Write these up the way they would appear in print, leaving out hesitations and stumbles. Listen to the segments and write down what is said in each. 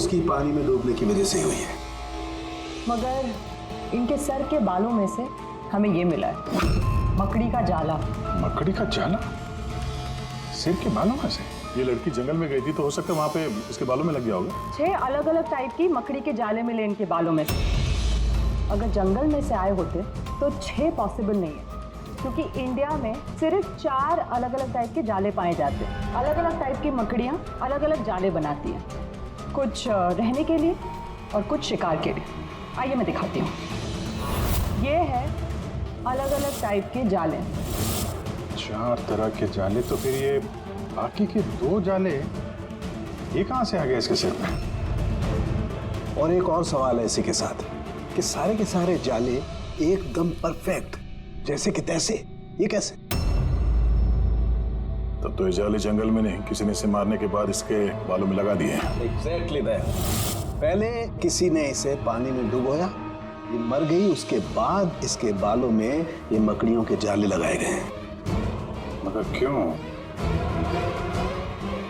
उसकी पानी में डूबने की वजह से हुई है। मगर इनके सर के बालों में से हमें ये मिला है, मकड़ी का जाला। मकड़ी का जाला? सिर के बालों में से? ये लड़की जंगल में गई थी तो हो सकता है वहां पे इसके बालों में लग गया होगा। 6 अलग अलग टाइप की मकड़ी के जाले मिले इनके बालों में से। अगर जंगल में से आए होते तो 6 पॉसिबल नहीं है, क्योंकि इंडिया में सिर्फ 4 अलग अलग टाइप के जाले पाए जाते हैं। अलग अलग टाइप की मकड़ियाँ अलग अलग जाले बनाती हैं, कुछ रहने के लिए और कुछ शिकार के लिए। आइए मैं दिखाती हूँ। ये है अलग अलग टाइप के जाले। 4 तरह के जाले, तो फिर ये बाकी के 2 जाले ये कहाँ से आ गए इसके सिर पे? और एक और सवाल है इसी के साथ कि सारे के सारे जाले एकदम परफेक्ट जैसे कि तैसे, ये कैसे? तब तो ये जाले जंगल में नहीं, किसी ने इसे मारने के बाद इसके बालों में लगा दिए हैं। Exactly that. पहले किसी ने इसे पानी में डुबोया, ये मर गई, उसके बाद इसके बालों में ये मकड़ियों के जाले लगाए गए हैं। मगर क्यों?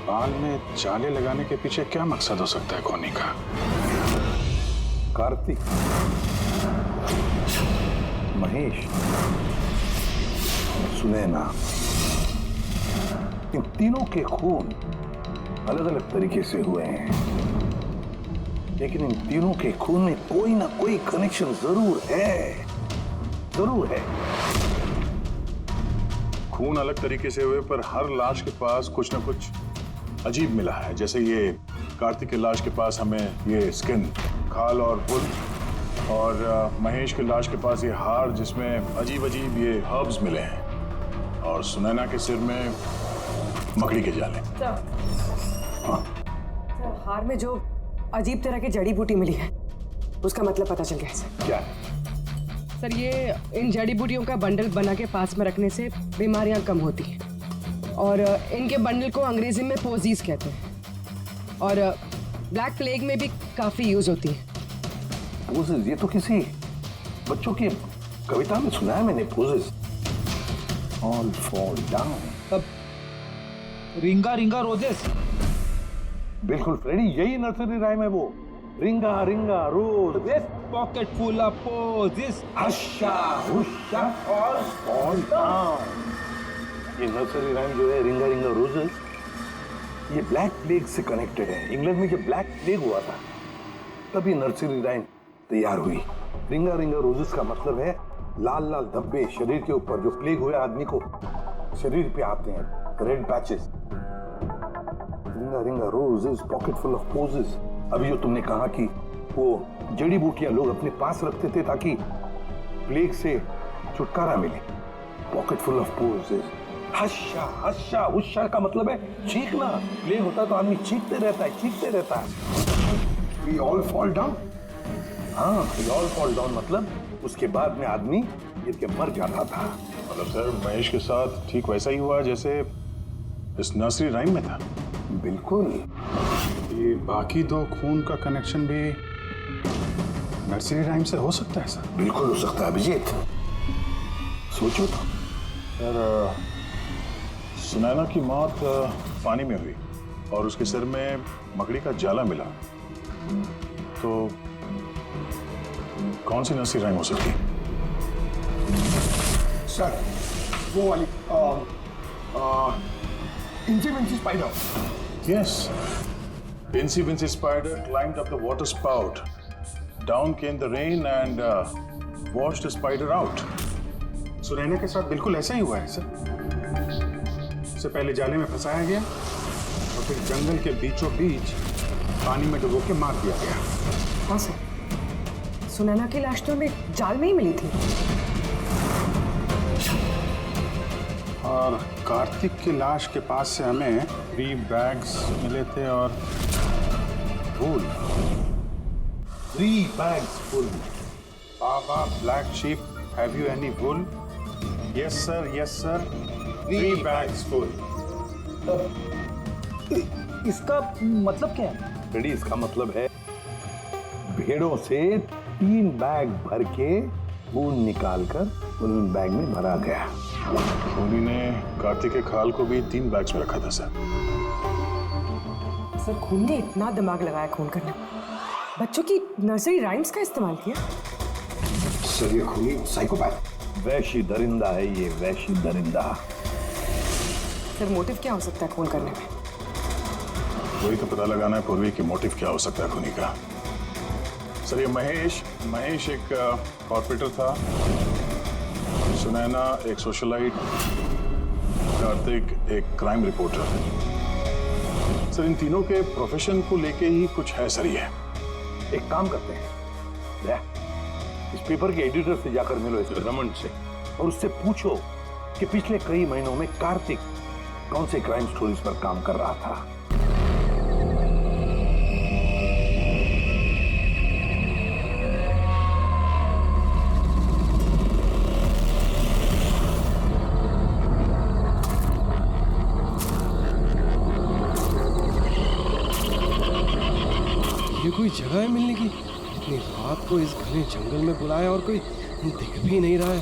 बाल में जाले लगाने के पीछे क्या मकसद हो सकता है कोनी का? कार्तिक, महेश, सुनैना, इन तीनों के खून अलग अलग तरीके से हुए हैं, लेकिन इन तीनों के खून में कोई ना कोई कनेक्शन जरूर है, जरूर है। खून अलग तरीके से हुए पर हर लाश के पास कुछ ना कुछ अजीब मिला है। जैसे ये कार्तिक की लाश के पास हमें ये स्किन, खाल और वुल, और महेश की लाश के पास ये हार जिसमें अजीब अजीब ये हर्ब्स मिले हैं, और सुनैना के सिर में मकड़ी के जाले। सर, हार में जो अजीब तरह की जड़ी बूटी मिली है उसका मतलब पता चल गया है सर। क्या? सर, ये इन जड़ी बूटियों का बंडल बना के पास में रखने से बीमारियां कम होती हैं, और इनके बंडल को अंग्रेजी में पोजीज कहते हैं, और ब्लैक प्लेग में भी काफी यूज होती है। पोजेस? ये तो किसी बच्चों की कविता में सुना है मैंने। Posies, all fall down. अब रिंगा रिंगा रोजेस। बिल्कुल फ्रेडी, यही नर्सरी राइम है वो। Ring a ring a rose, pocket full of posies, hush a hush a all fall down. ये नर्सरी राइम जो है, रिंगा रिंगा रोजेस, ये ब्लैक प्लेग से कनेक्टेड है। इंग्लैंड में जब ब्लैक प्लेग हुआ था तब ये नर्सरी राइम तैयार हुई। रिंगा रिंगा रोजेस का मतलब है लाल लाल धब्बे शरीर के ऊपर जो प्लेग हुए आदमी को शरीर पे आते हैं, रेड पैचेस। रिंगा रिंगा roses, pocket full of posies. अभी जो तुमने कहा कि वो जड़ी बूटियां लोग अपने पास रखते थे ताकि प्लेग से छुटकारा मिले। Pocket full of posies. Hush a hush a hush a का मतलब है चीखना। प्लेग होता है तो आदमी चीखते रहता है, चीखते रहता है। We all fall down। हाँ, we all fall down मतलब उसके बाद में आदमी गिर के मर जाता था। मतलब सर, महेश के साथ ठीक वैसा ही हुआ जैसे इस नर्सरी राइम में था। बिल्कुल। ये बाकी 2 खून का कनेक्शन भी नर्सरी राइम से हो सकता है सर? बिल्कुल हो सकता है अभिजीत, सोचो तो। सर, सुनैना की मौत पानी में हुई और उसके सिर में मकड़ी का जाला मिला, तो कौन सी नर्सरी राइम हो सकती है? सर, वो वाली इंची Vinci spider. Yes. Incy Wincy Spider climbed up the water spout. Down came the rain and washed the spider out. Sunaina के साथ बिल्कुल ऐसा ही हुआ है सर। उससे पहले जाले में फंसाया गया और फिर जंगल के बीचों बीच पानी में डुबो के मार दिया गया। हाँ सर, सुनैना की लाश तो हमें जाल में ही मिली थी। और कार्तिक की लाश के पास से हमें 3 बैग्स मिले थे और full. 3 bags full। Baa baa black sheep, have you any wool? Yes sir, yes sir, 3 bags full. इसका मतलब क्या है? रेडी, इसका मतलब है भेड़ों से 3 बैग भर के खून निकालकर उन बैग में भरा गया। धोनी ने कार्तिक के खाल को भी 3 बैग्स में रखा था सर। सर खून ने इतना दिमाग लगाया खून करने में, बच्चों की नर्सरी राइम्स का इस्तेमाल किया। सर ये खूनी साइकोपैथ, वैशी दरिंदा है ये, वैशी दरिंदा। सर मोटिव क्या हो सकता है खून करने में? वही तो पता लगाना है पूर्वी की मोटिव क्या हो सकता है खूनी का। सर ये महेश एक कॉर्पोरेटर था, सुनैना एक सोशलाइट, कार्तिक एक क्राइम रिपोर्टर। सर इन तीनों के प्रोफेशन को लेके ही कुछ है सर ये। एक काम करते हैं, ले, इस पेपर के एडिटर से जाकर मिलो, इस रमन से, और उससे पूछो कि पिछले कई महीनों में कार्तिक कौन से क्राइम स्टोरीज पर काम कर रहा था। ये कोई जगह है मिलने की? इतनी रात को इस घने जंगल में बुलाया और कोई दिख भी नहीं रहा है।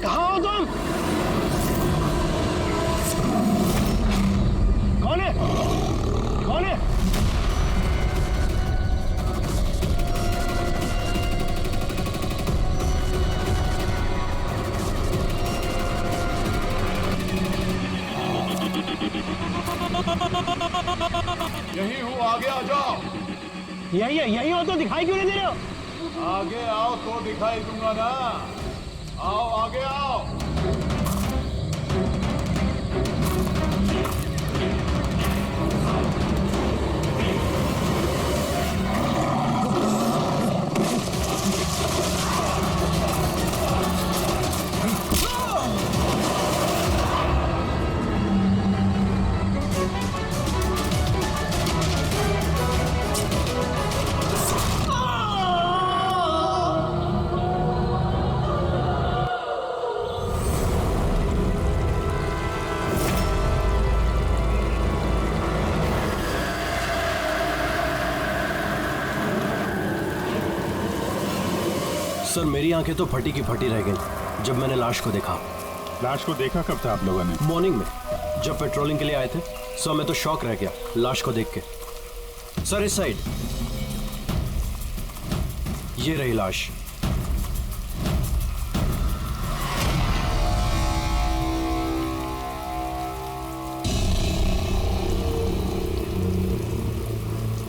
कहाँ हो तुम? कौन है? कौन है? यही हूँ, आगे आ जाओ। यही हो तो दिखाई क्यों नहीं दे रहे हो? आगे आओ तो दिखाई दूंगा ना। आओ आगे आओ। सर मेरी आंखें तो फटी की फटी रह गई जब मैंने लाश को देखा। लाश को देखा कब था आप लोगों ने? मॉर्निंग में जब पेट्रोलिंग के लिए आए थे। सर मैं तो शॉक रह गया लाश को देख के। सर इस साइड ये रही लाश।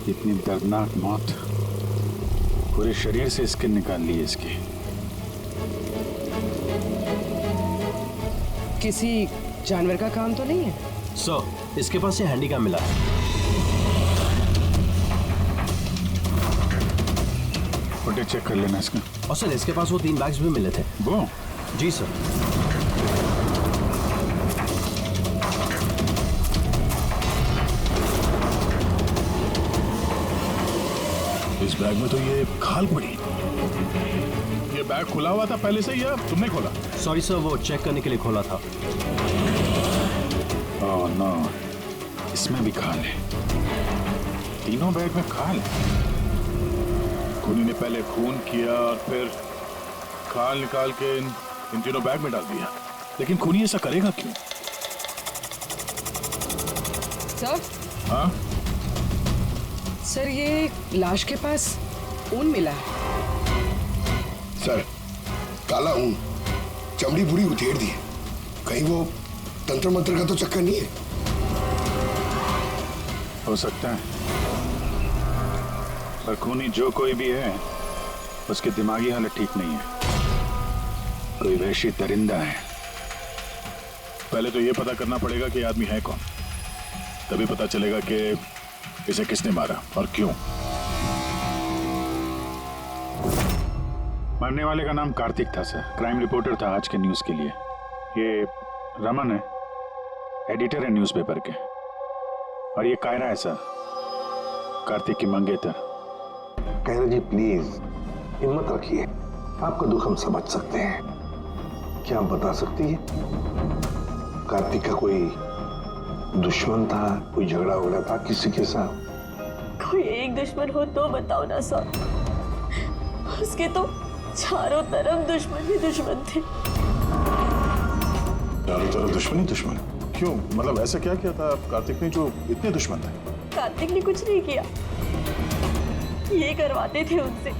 इतनी दर्दनाक मौत, पूरे शरीर से स्किन निकाल ली है इसकी। किसी जानवर का काम तो नहीं है? सर इसके पास ये हैंडीकैम मिला है। फुटेज चेक कर लेना इसका। और सर इसके पास वो 3 बैग्स भी मिले थे। वो जी सर। इस बैग में तो ये खाल पड़ी। ये बैग खुला हुआ था पहले से या तुमने खोला? सॉरी सर वो चेक करने के लिए खोला था। ओह नो, इसमें भी खाल है। तीनों बैग में खाल है। खूनी ने पहले खून किया और फिर खाल निकाल के इन तीनों बैग में डाल दिया। लेकिन खूनी ऐसा करेगा क्यों? सर? हाँ सर ये लाश के पास ऊन मिला है। सर काला ऊन, चमड़ी पूरी उधेड़ दी है। कहीं वो तंत्र मंत्र का तो चक्कर नहीं है? हो सकता है, पर खूनी जो कोई भी है उसकी दिमागी हालत ठीक नहीं है। कोई वहशी दरिंदा है। पहले तो ये पता करना पड़ेगा कि आदमी है कौन, तभी पता चलेगा कि इसे किसने मारा और क्यों। मरने वाले का नाम कार्तिक था सर, क्राइम रिपोर्टर था आज के न्यूज के लिए। ये रमन है, एडिटर है न्यूज़पेपर के, और ये कायरा है सर, कार्तिक की मंगेतर। कायरा जी प्लीज हिम्मत रखिए, आपका दुख हम समझ सकते हैं। क्या आप बता सकती है कार्तिक का कोई दुश्मन था, कोई झगड़ा वगड़ा था किसी के साथ? कोई एक दुश्मन हो तो बताओ ना सर, उसके तो चारों तरफ दुश्मन ही दुश्मन थे। चारों तरफ दुश्मन ही दुश्मन? क्यों, मतलब ऐसा क्या किया था कार्तिक ने जो इतने दुश्मन थे? कार्तिक ने कुछ नहीं किया, ये करवाते थे उनसे।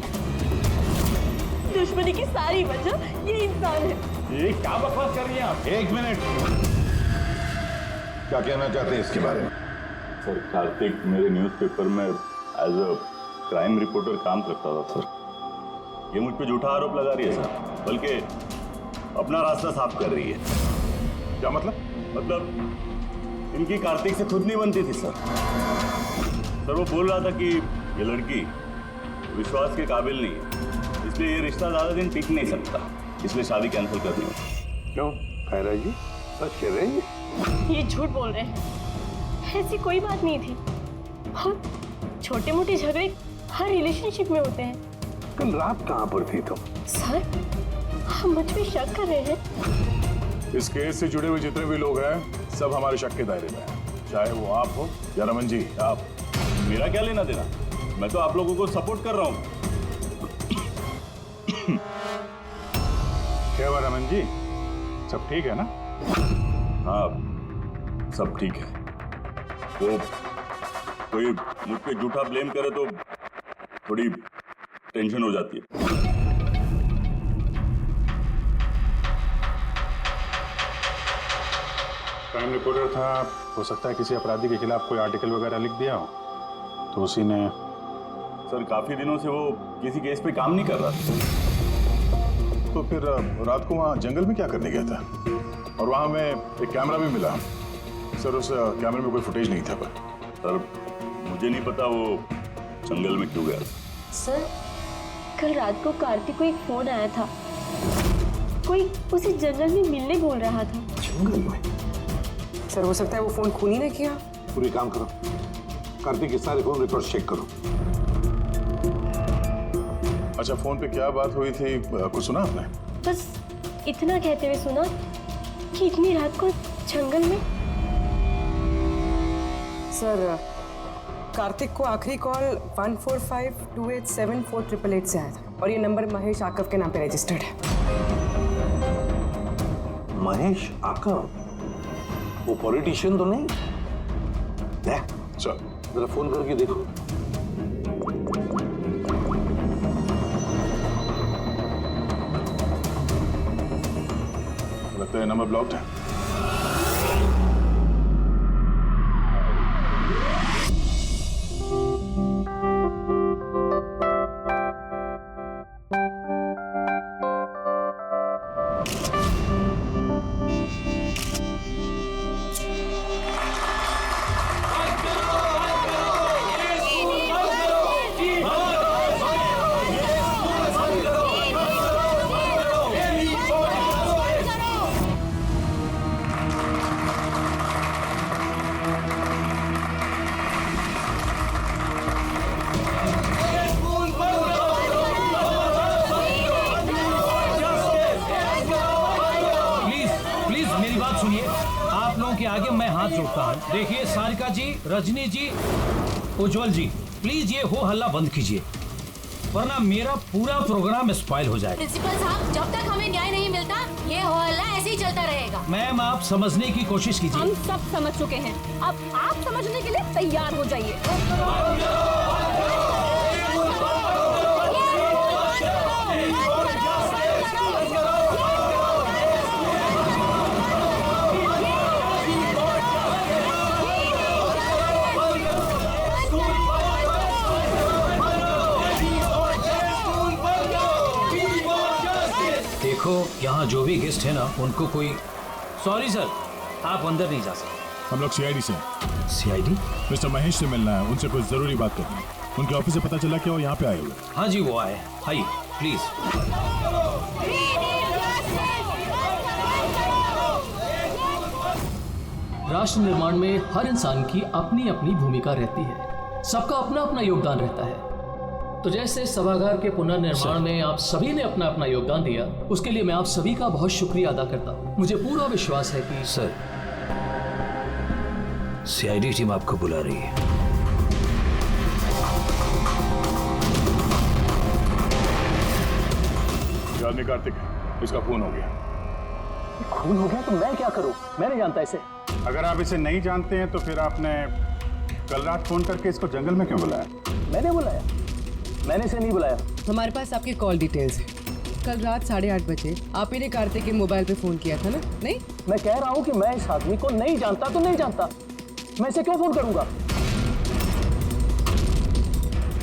दुश्मनी की सारी वजह ये इंसान है। ये क्या बकवास कर रही हैं आप? एक मिनट, क्या कहना चाहते हैं इसके बारे में? सर, कार्तिक मेरे न्यूज़पेपर में एज अ क्राइम रिपोर्टर काम करता था सर। ये मुझ पे झूठा आरोप लगा रही है सर, बल्कि अपना रास्ता साफ कर रही है। क्या मतलब? मतलब इनकी कार्तिक से खुद नहीं बनती थी सर। सर वो बोल रहा था कि ये लड़की विश्वास के काबिल नहीं है, इसलिए ये रिश्ता ज्यादा दिन टिक नहीं सकता, इसलिए शादी कैंसिल करनी है। क्यों खैरा जी, सच कह रहे हैं? ये झूठ बोल रहे हैं, ऐसी कोई बात नहीं थी। और छोटे मोटे झगड़े हर रिलेशनशिप में होते हैं। कल रात कहाँ पर थी तुम? सर, हम मुझ पे शक कर रहे हैं। इस केस से जुड़े हुए जितने भी लोग हैं सब हमारे शक के दायरे में हैं, चाहे वो आप हो या रमन जी आप। मेरा क्या लेना देना, मैं तो आप लोगों को सपोर्ट कर रहा हूँ। क्या हुआ रमन जी, सब ठीक है ना? हाँ सब ठीक है। वो कोई मुझ पे झूठा ब्लेम करे तो थोड़ी टेंशन हो जाती है। क्राइम रिपोर्टर था, हो सकता है किसी अपराधी के खिलाफ कोई आर्टिकल वगैरह लिख दिया हो, तो उसी ने। सर काफी दिनों से वो किसी केस पे काम नहीं कर रहा था। तो फिर रात को वहाँ जंगल में क्या करने गया था? और वहाँ हमें एक कैमरा भी मिला। सर उस कैमरे में कोई फुटेज नहीं था। पर सर मुझे नहीं पता वो जंगल में क्यों गया। सर कल रात को कार्तिक को एक फोन आया था, कोई उसे जंगल में मिलने बोल रहा था। जंगल में? सर हो सकता है वो फोन खून ही ने किया। पूरे काम करो, कार्तिक के सारे फोन रिकॉर्ड चेक करो। अच्छा, फोन पे क्या बात हुई थी, कुछ सुना आपने? बस इतना कहते हुए सुना कि इतनी रात को जंगल में। सर कार्तिक को आखिरी कॉल 1452874888 से आया था और ये नंबर महेश आकव के नाम पे रजिस्टर्ड है। महेश आकव? वो पॉलिटिशियन तो नहीं? चल जरा फोन करके देखो। लगता है नंबर ब्लॉक्ड है। आगे मैं हाथ जोड़ता हूँ। देखिए सारिका जी, रजनी जी, उज्जवल जी, प्लीज ये हो हल्ला बंद कीजिए, वरना मेरा पूरा प्रोग्राम स्पॉइल हो जाएगा। प्रिंसिपल साहब, जब तक हमें न्याय नहीं मिलता ये हो हल्ला ऐसे ही चलता रहेगा। मैम आप समझने की कोशिश कीजिए। हम सब समझ चुके हैं, अब आप समझने के लिए तैयार हो जाइए। देखो यहाँ जो भी गेस्ट है ना, उनको कोई। सॉरी सर, आप अंदर नहीं जा सकते। हम लोग सीआईडी से हैं। सीआईडी? मिस्टर महेश से मिलना है, उनसे कुछ जरूरी बात करनी है। उनके ऑफिस से पता चला कि वो यहाँ पे आए हुए। हाँ जी वो आए, आइए प्लीज। राष्ट्र निर्माण में हर इंसान की अपनी अपनी भूमिका रहती है, सबका अपना अपना योगदान रहता है। तो जैसे सभागार के पुनर्निर्माण में आप सभी ने अपना अपना योगदान दिया, उसके लिए मैं आप सभी का बहुत शुक्रिया अदा करता हूँ। मुझे पूरा विश्वास है कि सर सीआईडी टीम आपको बुला रही है। जानने कार्तिक, इसका खून हो गया। खून हो गया तो मैं क्या करूं? मैं नहीं जानता इसे। अगर आप इसे नहीं जानते हैं तो फिर आपने कल रात फोन करके इसको जंगल में क्यों बुलाया? मैंने बुलाया? मैंने इसे नहीं बुलाया। हमारे पास आपकी कॉल डिटेल्स है। कल रात 8:30 बजे आप ही ने कार्तिक के मोबाइल पे फोन किया था ना? नहीं, मैं कह रहा हूँ कि मैं इस आदमी को नहीं जानता तो नहीं जानता, मैं इसे क्यों फोन करूंगा?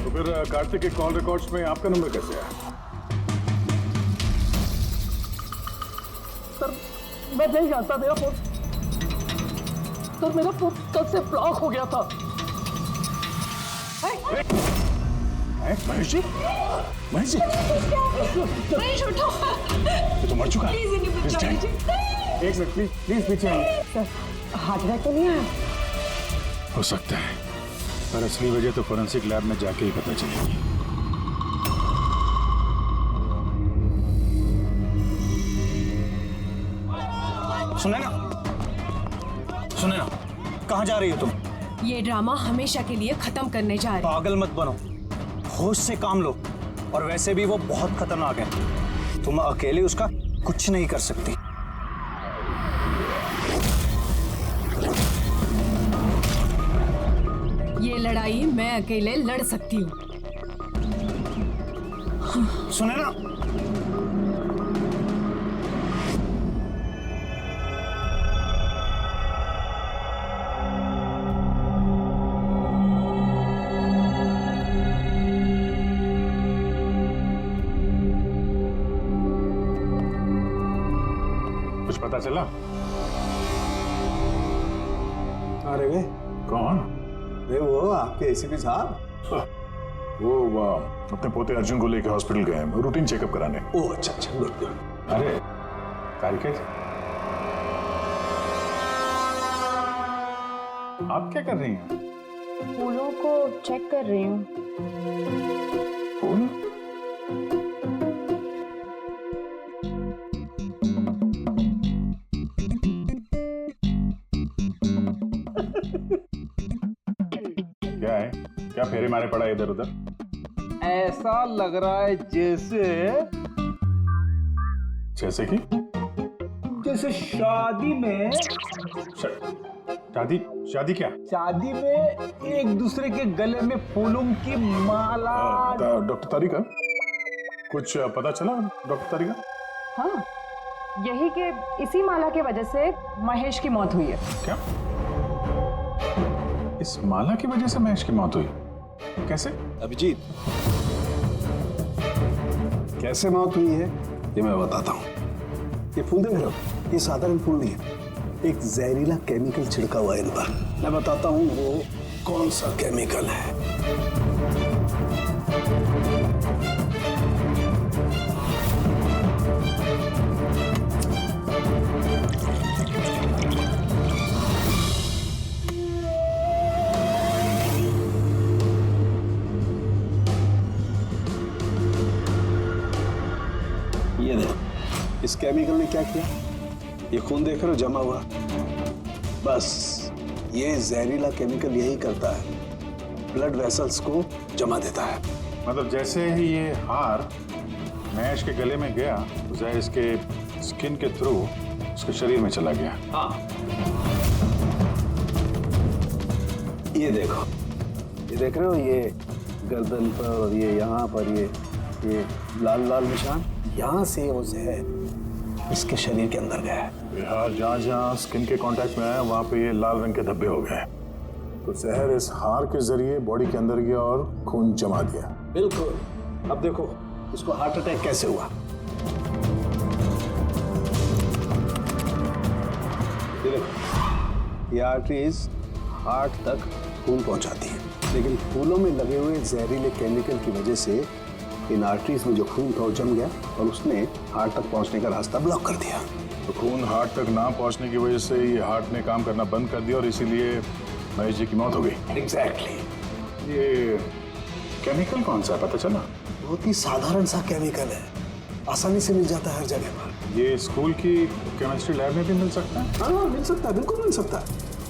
तो फिर कार्तिक के कॉल रिकॉर्ड्स में आपका नंबर कैसे आया? सर मैं नहीं जानता, मेरा फोन कल से ब्लॉक हो गया था। महेश जी, महेश जी, महेश उठो। ये तो मर चुका है। प्लीज इन्हें बचाओ मुझे। एक मिनट प्लीज पीछे आइए। सर हार्ट अटैक तो नहीं आया? हो सकता है, पर असली वजह तो फोरेंसिक लैब में जाके ही पता चलेगी। सुने ना, कहाँ जा रही हो तुम? ये ड्रामा हमेशा के लिए खत्म करने जा रहे। पागल मत बनो, होश से काम लो। और वैसे भी वो बहुत खतरनाक है, तुम अकेले उसका कुछ नहीं कर सकती। ये लड़ाई मैं अकेले लड़ सकती हूँ। सुने ना, कुछ पता चला? अरे वे कौन? अरे वो आपके एसीपी साहब। वो अपने पोते अर्जुन को लेकर हॉस्पिटल गए हैं रूटीन चेकअप कराने। ओह अच्छा अच्छा, गुड गुड। अरे कारिका, आप क्या कर रही हैं? फूलों को चेक कर रही हूँ। फूल? क्या है? क्या फेरे मारे पड़ा इधर उधर? ऐसा लग रहा है जैसे कि जैसे शादी में शादी क्या? शादी में एक दूसरे के गले में फूलों की माला। डॉक्टर तारिका, कुछ पता चला डॉक्टर तारिका? हाँ, यही कि इसी माला की वजह से महेश की मौत हुई है। क्या? इस माला की वजह से महेश की मौत हुई? कैसे? अभिजीत, कैसे मौत हुई है ये मैं बताता हूँ। ये फूल देख रहे हो, ये साधारण फूल नहीं है, एक जहरीला केमिकल छिड़का हुआ है इन पर। मैं बताता हूँ वो कौन सा केमिकल है। ये देखो, इस केमिकल ने क्या किया, ये खून देख रहे हो जमा हुआ, बस ये जहरीला केमिकल यही करता है, ब्लड वेसल्स को जमा देता है। मतलब जैसे ही ये हार महेश के गले में गया तो जहर इसके स्किन के थ्रू उसके शरीर में चला गया। हाँ, ये देखो, ये देख रहे हो, ये गर्दन पर और ये यहाँ पर ये लाल लाल निशान, यहाँ से वो जहर इसके शरीर के अंदर गया है। हार जहाँ जहाँ स्किन के कांटेक्ट में आया वहाँ पे ये लाल रंग के धब्बे हो गए, तो जहर इस हार के जरिए बॉडी के अंदर गया और खून जमा दिया। बिल्कुल। अब देखो इसको हार्ट अटैक कैसे हुआ। ये देखो, ये आर्टरीज हार्ट तक खून पहुंचाती है, लेकिन फूलों में लगे हुए जहरीले केमिकल की वजह से इन आर्टरीज में जो खून था वो जम गया और उसने हार्ट तक पहुंचने का रास्ता ब्लॉक कर दिया। तो खून हार्ट तक ना पहुंचने की वजह से ये हार्ट ने काम करना बंद कर दिया और इसीलिए महेश जी की मौत हो गई। एग्जैक्टली। ये केमिकल कौन सा है पता चला? बहुत ही साधारण सा केमिकल है, आसानी से मिल जाता है हर जगह पर। ये स्कूल की केमिस्ट्री लैब में भी मिल सकता है? हाँ मिल सकता है, बिल्कुल मिल सकता है।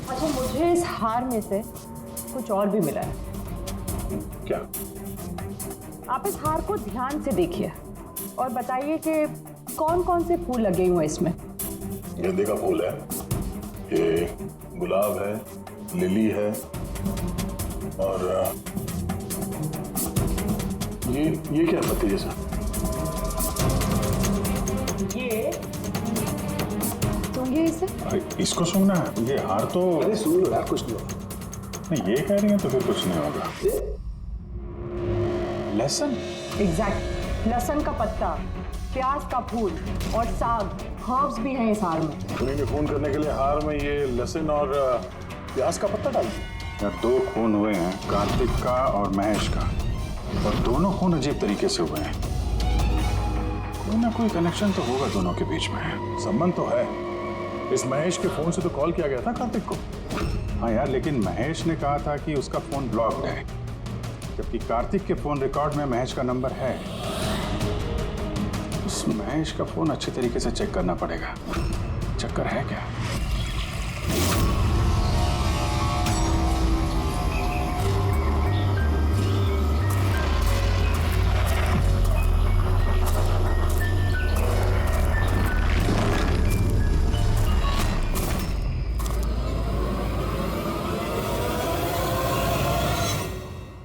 अच्छा, मुझे इस हार में से कुछ और भी मिला है। क्या? आप इस हार को ध्यान से देखिए और बताइए कि कौन कौन से फूल लगे हुए हैं इसमें। गेंदे का फूल है, ये गुलाब है, लिली है और ये क्या पत्ती जैसा? ये सूंघिए इसे। इसको सूंघना है? ये हार तो अरे सुन लो यार, कुछ नहीं होगा। नहीं, ये कह रही है तो फिर कुछ नहीं होगा। लहसुन? एग्जैक्ट, लहसुन का पत्ता, प्याज का फूल और साग, हर्ब्स भी हैं इस हार में। उन्हीं के खून करने के लिए हार में ये लहसुन और प्याज का पत्ता डाल दिया। दो खून हुए हैं, कार्तिक का और महेश का, और दोनों खून अजीब तरीके से हुए हैं। कोई ना कोई कनेक्शन तो होगा दोनों के बीच में, संबंध तो है। इस महेश के फोन से तो कॉल किया गया था कार्तिक को। हाँ यार, लेकिन महेश ने कहा था कि उसका फोन ब्लॉक्ड है, जबकि कार्तिक के फोन रिकॉर्ड में महेश का नंबर है। उस महेश का फोन अच्छी तरीके से चेक करना पड़ेगा। चक्कर है क्या?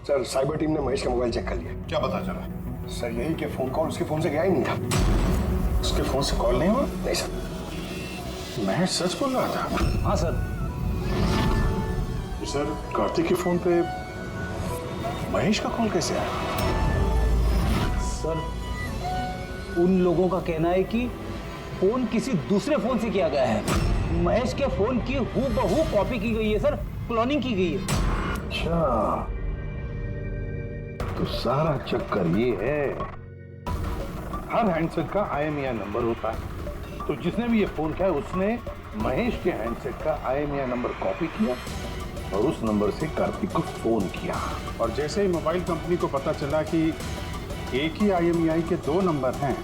सर, साइबर टीम ने महेश का मोबाइल चेक कर लिया। क्या पता चला? सर यही कि फोन कॉल उसके फोन से गया ही नहीं था। उसके फोन से कॉल नहीं हुआ? नहीं सर। महेश सच बोल रहा था? हाँ सर। सर, कार्तिक के फोन पे महेश का कॉल कैसे आया? सर, उन लोगों का कहना है कि फोन किसी दूसरे फोन से किया गया है। महेश के फोन की हूबहू कॉपी की गई है सर, क्लोनिंग की गई है। अच्छा, तो सारा चक्कर ये है, हर हैंडसेट का IMEI नंबर होता है। तो जिसने भी ये फोन किया उसने महेश के हैंडसेट का IMEI नंबर कॉपी किया और उस नंबर से कार्तिक को फोन किया। और जैसे ही मोबाइल कंपनी को पता चला कि एक ही IMEI के 2 नंबर हैं,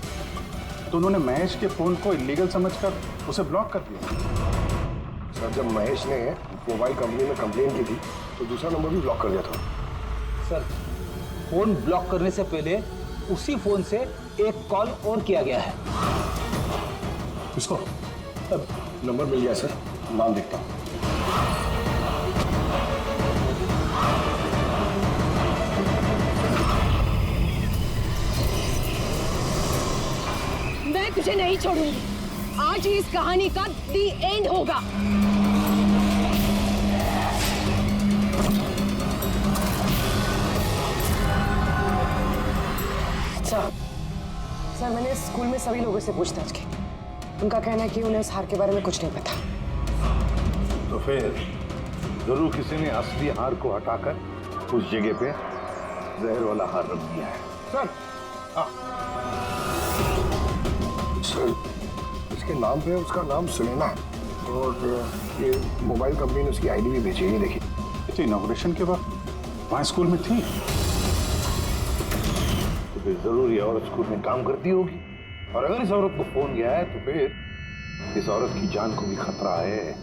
तो उन्होंने महेश के फोन को इलीगल समझकर उसे ब्लॉक कर दिया। सर, जब महेश ने मोबाइल कंपनी में कंप्लेन की थी तो दूसरा नंबर भी ब्लॉक कर दिया था। सर, फोन ब्लॉक करने से पहले उसी फोन से एक कॉल और किया गया है। किसको? अब नंबर मिल गया सर, नाम देखता हूँ। मैं तुझे नहीं छोड़ूंगी। आज ही इस कहानी का दी एंड होगा। अच्छा सर, मैंने स्कूल में सभी लोगों से पूछताछ की। उनका कहना है कि उन्हें उस हार के बारे में कुछ नहीं पता। तो फिर जरूर किसी ने असली हार को हटाकर उस जगह पे जहर वाला हार रख दिया है। सर, सर, इसके नाम पे उसका नाम सुनैना है और ये मोबाइल कंपनी ने उसकी आईडी भी भेजी है, देखिए। तो इनॉग्रेशन के बाद वहाँ स्कूल में थी, तो फिर जरूर ये औरत स्कूल में काम करती होगी। और अगर इस औरत को फोन गया है तो फिर इस औरत की जान को भी खतरा है।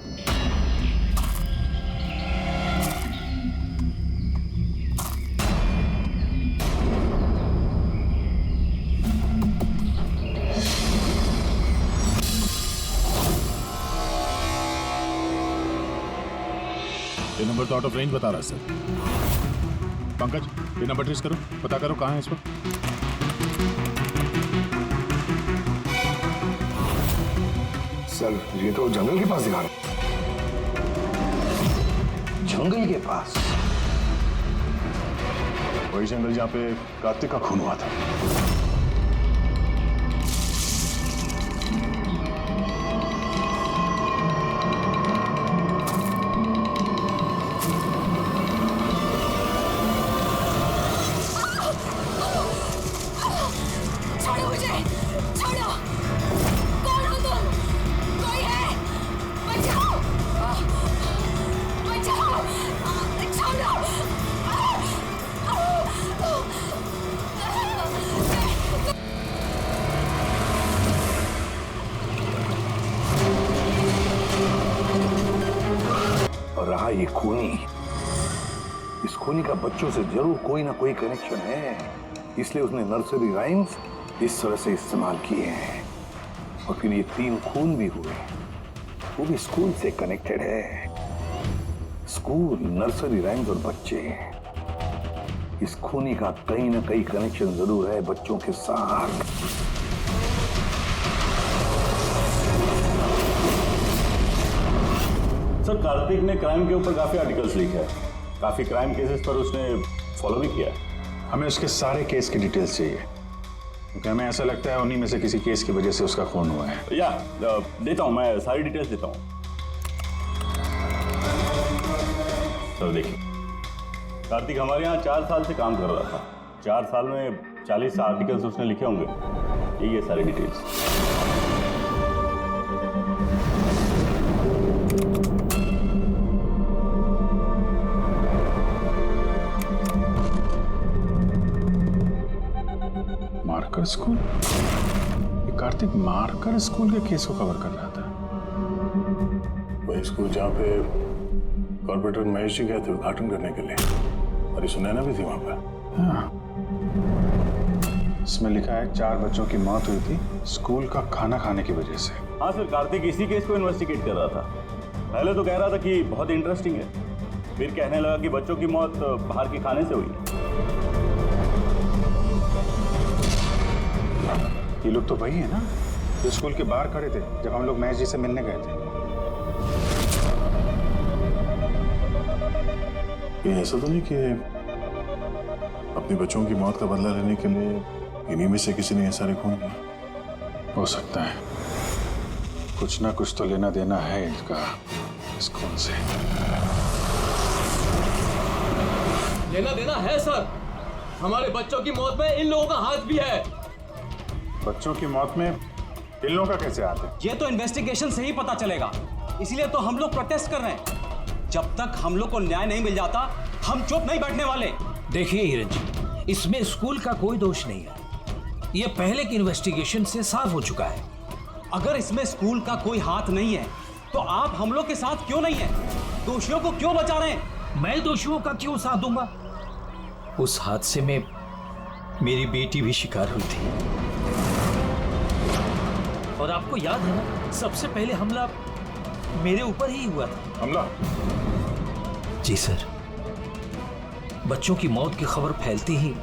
ये नंबर तो आउट ऑफ रेंज बता रहा है सर। पंकज, ये नंबर ट्रेस करो, पता करो कहाँ है इस वक्त। सर, ये तो जंगल के पास दिखा रहा है। जंगल के पास? वही जंगल जहाँ पे कार्तिक का खून हुआ था। छोड़ो मुझे, छोड़ो। कौन हो तुम? कोई है? बचाओ, बचाओ, छोड़ो। और रहा ये खूनी, इस खूनी का बच्चों से जरूर कोई ना कोई कनेक्शन है, इसलिए उसने नर्सरी राइम्स इस तरह से इस्तेमाल किए हैं। और फिर ये 3 खून भी हुए, वो भी स्कूल से कनेक्टेड है। स्कूल, नर्सरी राइम्स और बच्चे, इस खूनी का कहीं ना कहीं कनेक्शन जरूर है बच्चों के साथ। सर कार्तिक ने क्राइम के ऊपर काफी आर्टिकल्स लिखे हैं, काफी क्राइम केसेस पर उसने फॉलो भी किया है। हमें उसके सारे केस की डिटेल्स चाहिए, क्योंकि हमें ऐसा लगता है उन्हीं में से किसी केस की वजह से उसका खून हुआ है। या देता हूं, मैं सारी डिटेल्स देता हूं। सर देखिए, कार्तिक हमारे यहाँ 4 साल से काम कर रहा था। 4 साल में 40 आर्टिकल्स उसने लिखे होंगे। यही है सारी डिटेल्स। Marker school? ये कार्तिक मार्कर स्कूल के केस को कवर कर रहा था। वही स्कूल जहाँ पे कॉर्पोरेटर महेश जी गए थे उद्घाटन करने के लिए, और सुनैना भी थी वहां पर। हाँ, इसमें लिखा है 4 बच्चों की मौत हुई थी स्कूल का खाना खाने की वजह से। हाँ सर, कार्तिक इसी केस को इन्वेस्टिगेट कर रहा था। पहले तो कह रहा था कि बहुत इंटरेस्टिंग है, फिर कहने लगा कि बच्चों की मौत बाहर के खाने से हुई है। ये लोग तो वही है ना जो स्कूल के बाहर खड़े थे जब हम लोग महेश जी से मिलने गए थे। ये ऐसा तो नहीं कि अपने बच्चों की मौत का बदला लेने के लिए इन्हीं में से किसी ने ये सारे खून किए? हो सकता है, कुछ ना कुछ तो लेना देना है इनका इस खून से। लेना देना है सर। हमारे बच्चों की मौत में इन लोगों का हाथ भी है। बच्चों की मौत में इन लोगों का कैसे हाथ है? ये तो इन्वेस्टिगेशन से ही पता चलेगा, इसलिए तो हम लोग प्रोटेस्ट कर रहे हैं। जब तक हम लोग को न्याय नहीं मिल जाता हम चुप नहीं बैठने वाले। देखिए हिरन जी, इसमें स्कूल का कोई दोष नहीं है। ये पहले की इन्वेस्टिगेशन से साफ हो चुका है। अगर इसमें स्कूल का कोई हाथ नहीं है तो आप हम लोग के साथ क्यों नहीं है? दोषियों को क्यों बचा रहे हैं? मैं दोषियों का क्यों साथ दूंगा? उस हादसे में मेरी बेटी भी शिकार हुई थी। और आपको याद है ना, सबसे पहले हमला मेरे ऊपर ही हुआ था। हमला? जी सर। बच्चों की मौत की खबर फैलती ही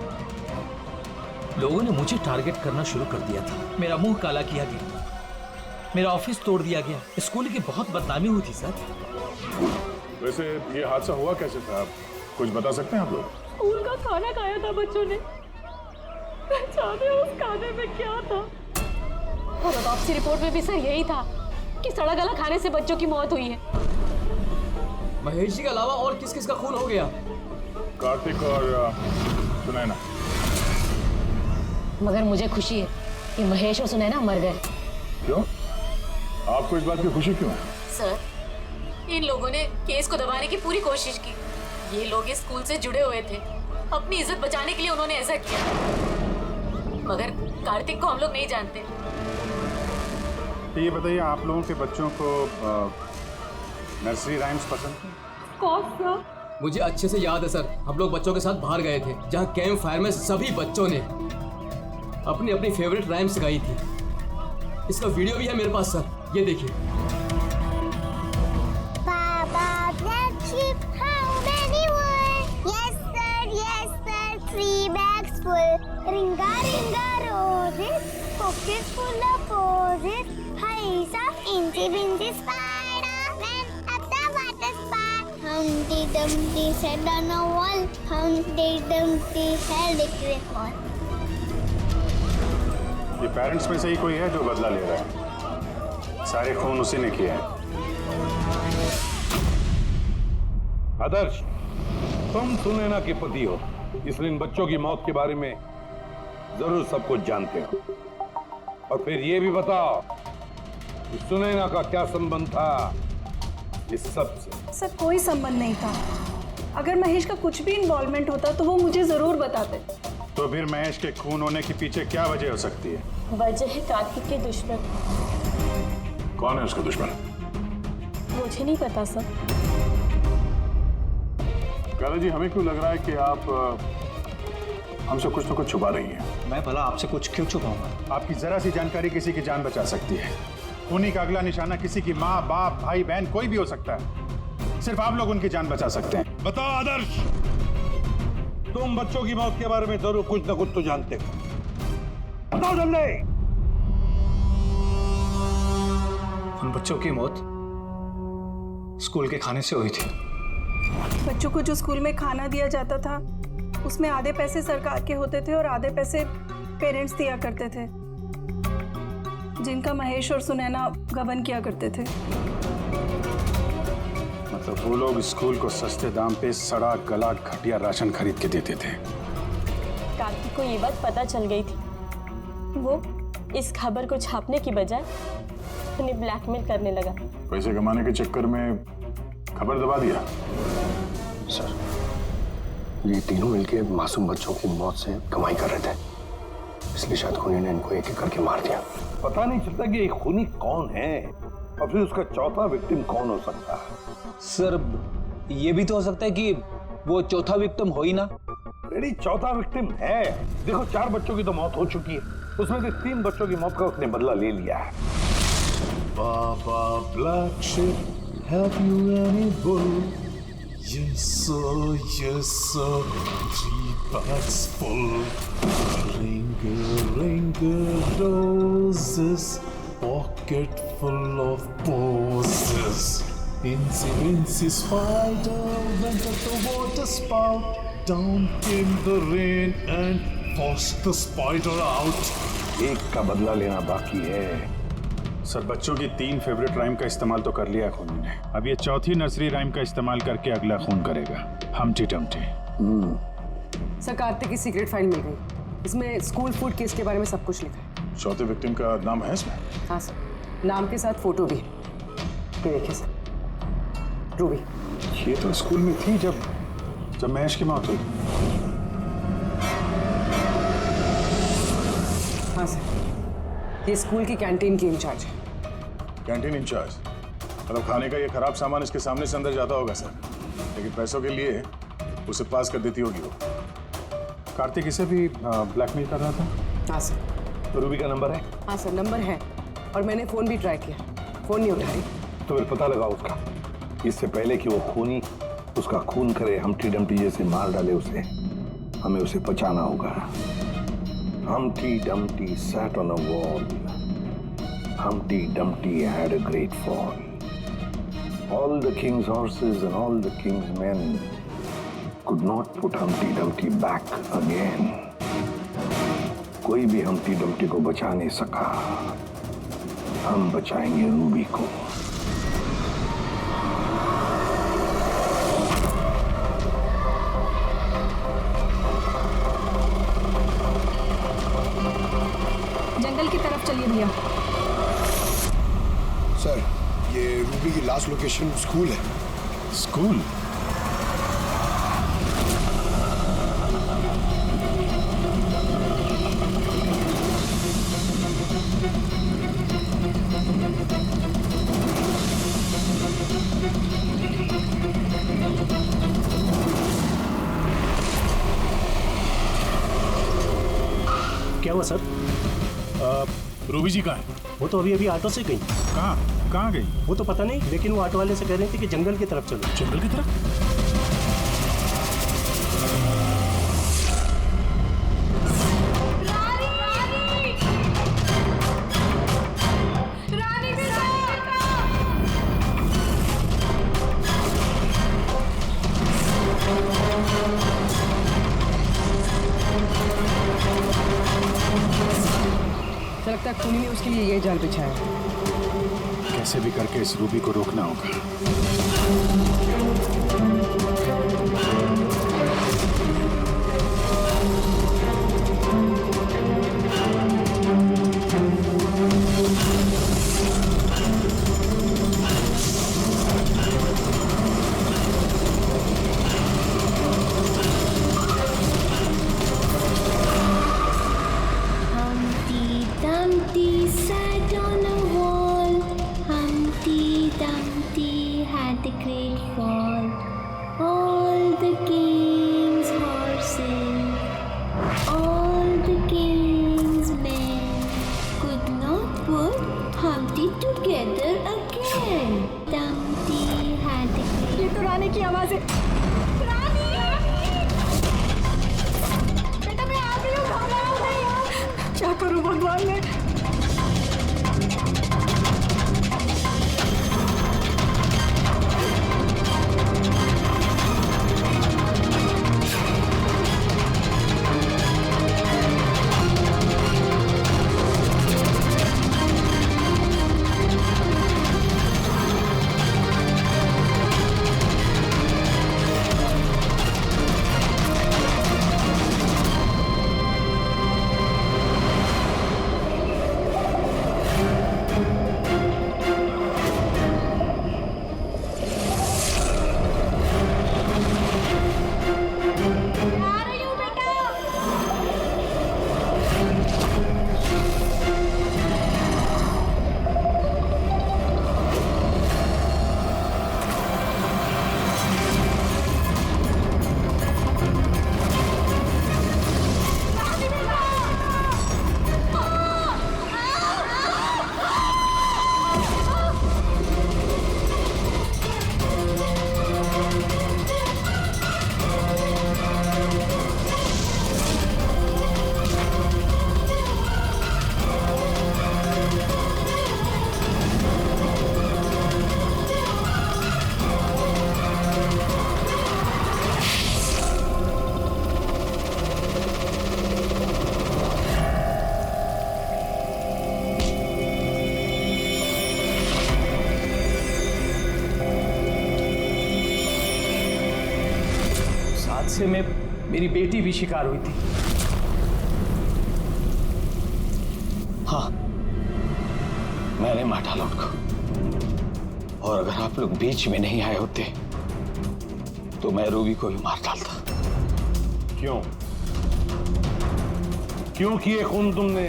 लोगों ने मुझे टारगेट करना शुरू कर दिया था। मेरा मुंह काला किया गया, मेरा ऑफिस तोड़ दिया गया, स्कूल की बहुत बदनामी हुई थी सर। वैसे ये हादसा हुआ कैसे था, आप कुछ बता सकते हैं आप लोग? स्कूल का खाना खाया था बच्चों ने, जाने उस खाने में क्या था। और ऑटोप्सी रिपोर्ट में भी सर यही था कि सड़ा गला खाने से बच्चों की मौत हुई है। महेश जी के अलावा और किस किस का खून हो गया? कार्तिक और सुनैना। मगर मुझे खुशी है कि महेश और सुनैना मर गए। क्यों? आपको इस बात की खुशी क्यों है? सर, इन लोगों ने केस को दबाने की पूरी कोशिश की। ये लोग इस स्कूल से जुड़े हुए थे, अपनी इज्जत बचाने के लिए उन्होंने ऐसा किया। मगर कार्तिक को हम लोग नहीं जानते। तो ये बताइए, आप लोगों के बच्चों को नर्सरी राइम्स पसंद है? कौन सा? मुझे अच्छे से याद है सर, हम लोग बच्चों के साथ बाहर गए थे जहाँ कैंप फायर में सभी बच्चों ने अपनी अपनी फेवरेट राइम्स गाई थी। इसका वीडियो भी है मेरे पास सर, ये देखिए। Ringa ringa roses, pockets full of posies. Highs of incy wincy spider went up the water spout. Humpty Dumpty sat on a wall. Humpty Dumpty held it with all. ये parents में से ही कोई है जो बदला ले रहा है? सारे खून उसी ने किए हैं। आदर्श, तुम सुनैना के पति हो, इसलिए इन बच्चों की मौत के बारे में जरूर सब कुछ जानते हो। और फिर ये भी बताओ कि सुनैना का क्या संबंध था इस सब से? सर, कोई संबंध नहीं था। अगर महेश का कुछ भी इन्वॉल्वमेंट होता तो वो मुझे जरूर बताते। तो फिर महेश के खून होने के पीछे क्या वजह हो सकती है? वजह है कार्तिक के दुश्मन। कौन है उसका दुश्मन? मुझे नहीं पता सर। काला जी, हमें क्यों लग रहा है कि आप हमसे कुछ तो कुछ छुपा रही हैं? मैं भला आपसे कुछ क्यों छुपाऊंगा? आपकी जरा सी जानकारी किसी की जान बचा सकती है। खूनी का अगला निशाना किसी की माँ, बाप, भाई, बहन कोई भी हो सकता है। सिर्फ आप लोग उनकी जान बचा सकते हैं। बताओ आदर्श, तुम बच्चों की मौत के बारे में जरूर कुछ ना कुछ तो जानते हो, बताओ जल्दी। उन बच्चों की मौत स्कूल के खाने से हुई थी। बच्चों को जो स्कूल में खाना दिया जाता था उसमें आधे पैसे सरकार के होते थे और आधे पैसे पेरेंट्स दिया करते थे, जिनका महेश और सुनैना गबन किया करते थे। मतलब वो लोग स्कूल को सस्ते दाम पे सड़ा गला घटिया राशन खरीद के देते थे। कार्तिक को ये बात पता चल गई थी। वो इस खबर को छापने की बजाय उन्हें ब्लैकमेल करने लगा। पैसे कमाने के चक्कर में खबर दबा दिया। सर, ये तीनों मिलके मासूम बच्चों की मौत से कमाई कर रहे थे, इसलिए शायद खूनी ने इनको एक एक करके मार दिया। पता नहीं चलता कि एक खूनी कौन है और फिर उसका चौथा विक्टिम कौन हो सकता है। सर, ये भी तो हो सकता है कि वो चौथा विक्टिम हो ही ना। रेडी, चौथा विक्टिम है। देखो, 4 बच्चों की तो मौत हो चुकी है, उसमें से 3 बच्चों की मौत का उसने बदला ले लिया है। Baba Black Sheep, have you any bull? Yes sir, 3 bags full. Ring roses, pocket full of posies. Incy spider went at the water spout. Down came the rain and forced the spider out. एक का बदला लेना बाकी है। Sir, बच्चों की 3 favourite rhyme का इस्तेमाल तो कर लिया खूनी ने। अब ये चौथी नर्सरी राइम का इस्तेमाल करके अगला खून करेगा, हमटी डमटी। सर, कार्तिक की सीक्रेट फाइल मिल गई। इसमें स्कूल फूड केस के बारे में सब कुछ लिखा है। चौथे विक्टिम का नाम है इसमें? हाँ सर, नाम के साथ फोटो भी। ये देखिए सर, रूबी। ये तो स्कूल में थी जब महेश की मौत हुई। हाँ सर, ये स्कूल की कैंटीन की इंचार्ज है। Canteen incharge? मतलब खाने का ये खराब सामान इसके सामने से अंदर जाता होगा सर, लेकिन पैसों के लिए उसे पास कर देती होगी वो। कार्तिक इसे भी ब्लैकमेल कर रहा था? हाँ सर। तो रूबी का नंबर है? हाँ सर, नंबर है और मैंने फोन भी ट्राई किया, फोन नहीं उठा रही। तो फिर पता लगाओ उसका, इससे पहले कि वो खूनी उसका खून करे, हमटी डमटी जैसे मार डाले उसे। हमें उसे बचाना होगा। Humpty Dumpty sat on a wall. Humpty Dumpty had a great fall. All the king's horses and all the king's men could not put Humpty Dumpty back again. कोई भी Humpty Dumpty को बचा नहीं सका। हम बचाएंगे रूबी को। जंगल की तरफ चलिए भैया। सर, ये रूबी की लास्ट लोकेशन स्कूल है। स्कूल? क्या हुआ सर? रूबी जी कहाँ है? वो तो अभी ऑटो से गई। कहाँ गई? वो तो पता नहीं, लेकिन वो ऑटो वाले से कह रही थी कि जंगल की तरफ चलो। जंगल की तरफ? लगता है खूनी ने उसके लिए ये जाल बिछाया है। कैसे भी करके इस रूबी को रोकना होगा। Dumpty sat on a wall. Humpty Dumpty had a great fall. की आवाज है। रानी! बेटा मैं आ गई हूँ, घबराओ नहीं। क्या करूँ भगवान मैं? हादसे में मेरी बेटी भी शिकार हुई थी। हाँ, मैंने मार डाला उनको। और अगर आप लोग बीच में नहीं आए होते तो मैं रूबी को भी मार डालता। क्यों? क्यों किए खून तुमने?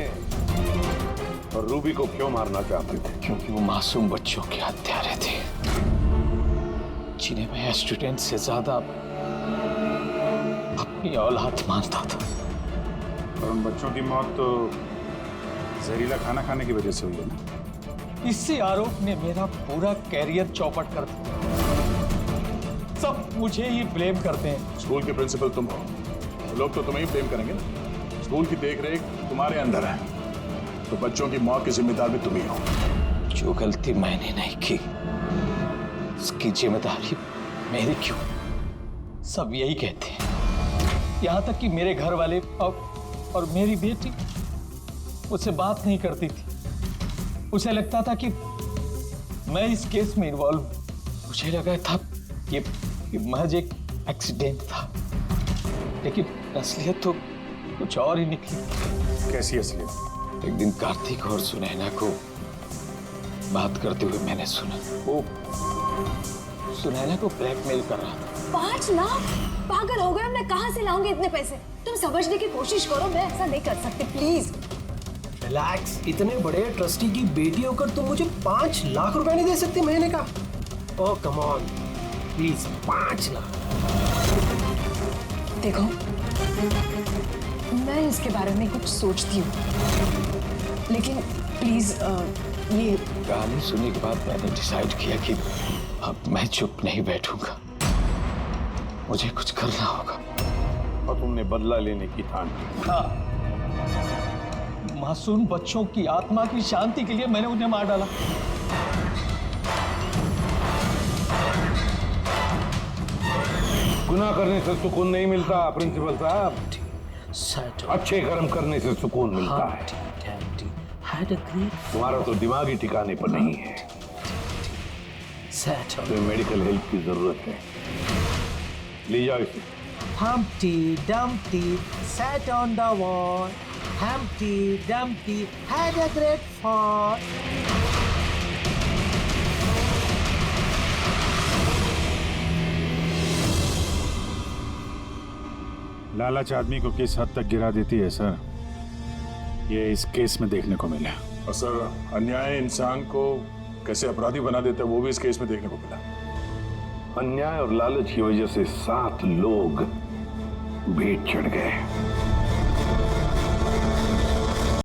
और रूबी को क्यों मारना चाहते थे? क्योंकि वो मासूम बच्चों के हत्यारे थे, जिन्हें मैं स्टूडेंट से ज्यादा अपनी औलाद मानता था। और उन बच्चों की मौत तो जहरीला खाना खाने की वजह से हुई है ना? इससे आरोप ने मेरा पूरा कैरियर चौपट कर दिया। सब मुझे ही ब्लेम करते हैं। स्कूल के प्रिंसिपल तुम हो, लोग तो तुम्हें ही ब्लेम करेंगे ना। स्कूल की देखरेख तुम्हारे अंदर है, तो बच्चों की मौत की जिम्मेदार भी तुम ही हो। जो गलती मैंने नहीं की उसकी जिम्मेदारी मेरी क्यों? सब यही कहते हैं, यहाँ तक कि मेरे घर वाले और मेरी बेटी मुझसे बात नहीं करती थी। उसे लगता था कि मैं इस केस में इन्वॉल्व हूं। मुझे लगा था ये महज एक एक्सीडेंट था, लेकिन असलियत तो कुछ और ही निकली। कैसी असलियत? एक दिन कार्तिक और सुनैना को बात करते हुए मैंने सुना। वो सुनैना को ब्लैकमेल कर रहा था। 5 लाख? पागल हो गए, मैं कहाँ से लाऊंगी इतने पैसे? तुम समझने की कोशिश करो, मैं ऐसा नहीं कर सकती, प्लीज। रिलैक्स। इतने बड़े ट्रस्टी की बेटी होकर तुम मुझे 5 लाख रुपए नहीं दे सकते महीने का? ओह कम ऑन प्लीज, 5 लाख। देखो, मैं इसके बारे में कुछ सोचती हूँ, लेकिन प्लीज ये कहानी सुनने के बाद मैंने डिसाइड किया कि अब मैं चुप नहीं बैठूंगा, मुझे कुछ करना होगा। और तुमने बदला लेने की ठान की? हाँ, मासूम बच्चों की आत्मा की शांति के लिए मैंने उन्हें मार डाला। गुनाह करने से सुकून नहीं मिलता प्रिंसिपल साहब, अच्छे कर्म करने से सुकून मिलता है। तुम्हारा तो दिमाग ही ठिकाने पर नहीं है। तुम्हें मेडिकल हेल्प की जरूरत है, ले जाओ इसे। Humpty Dumpty sat on the wall. Humpty Dumpty had a great fall. लालच आदमी को किस हद तक गिरा देती है सर, ये इस केस में देखने को मिला। और सर, अन्याय इंसान को कैसे अपराधी बना देता है वो भी इस केस में देखने को मिला। अन्याय और लालच की वजह से 7 लोग भेंट चढ़ गए।